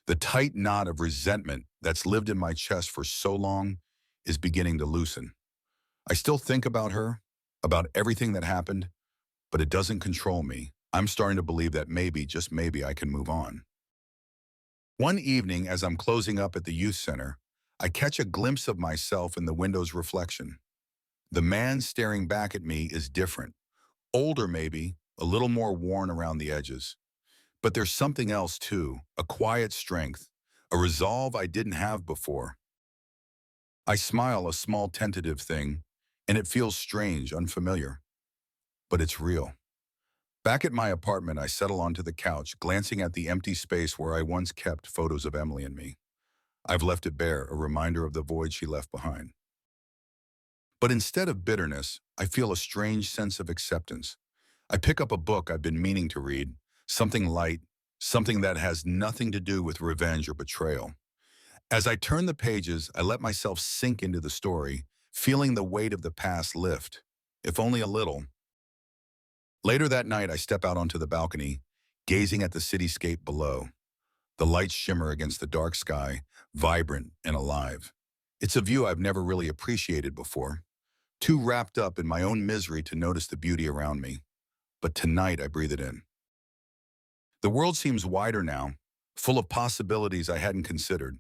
The tight knot of resentment that's lived in my chest for so long is beginning to loosen. I still think about her, about everything that happened, but it doesn't control me. I'm starting to believe that maybe, just maybe, I can move on. One evening, as I'm closing up at the youth center, I catch a glimpse of myself in the window's reflection. The man staring back at me is different. Older maybe, a little more worn around the edges. But there's something else too, a quiet strength, a resolve I didn't have before. I smile, a small tentative thing, and it feels strange, unfamiliar. But it's real. Back at my apartment, I settle onto the couch, glancing at the empty space where I once kept photos of Emily and me. I've left it bare, a reminder of the void she left behind. But instead of bitterness, I feel a strange sense of acceptance. I pick up a book I've been meaning to read, something light, something that has nothing to do with revenge or betrayal. As I turn the pages, I let myself sink into the story, feeling the weight of the past lift, if only a little. Later that night, I step out onto the balcony, gazing at the cityscape below. The lights shimmer against the dark sky, vibrant and alive. It's a view I've never really appreciated before, too wrapped up in my own misery to notice the beauty around me. But tonight I breathe it in. The world seems wider now, full of possibilities I hadn't considered.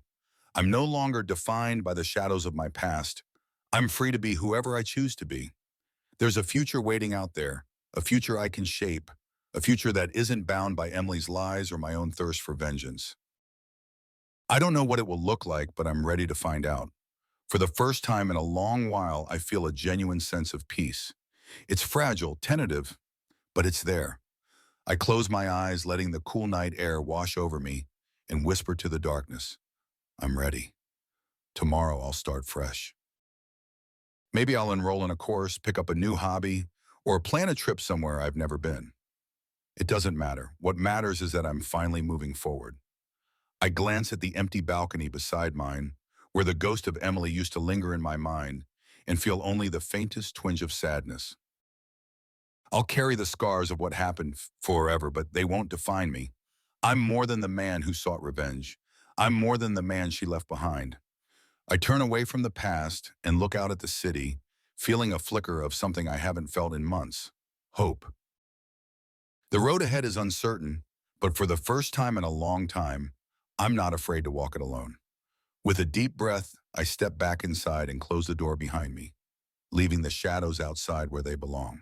I'm no longer defined by the shadows of my past. I'm free to be whoever I choose to be. There's a future waiting out there, a future I can shape, a future that isn't bound by Emily's lies or my own thirst for vengeance. I don't know what it will look like, but I'm ready to find out. For the first time in a long while, I feel a genuine sense of peace. It's fragile, tentative, but it's there. I close my eyes, letting the cool night air wash over me, and whisper to the darkness, I'm ready. Tomorrow I'll start fresh. Maybe I'll enroll in a course, pick up a new hobby, or plan a trip somewhere I've never been. It doesn't matter. What matters is that I'm finally moving forward. I glance at the empty balcony beside mine, where the ghost of Emily used to linger in my mind, and feel only the faintest twinge of sadness. I'll carry the scars of what happened forever, but they won't define me. I'm more than the man who sought revenge. I'm more than the man she left behind. I turn away from the past and look out at the city, feeling a flicker of something I haven't felt in months. Hope. The road ahead is uncertain, but for the first time in a long time, I'm not afraid to walk it alone. With a deep breath, I step back inside and close the door behind me, leaving the shadows outside where they belong.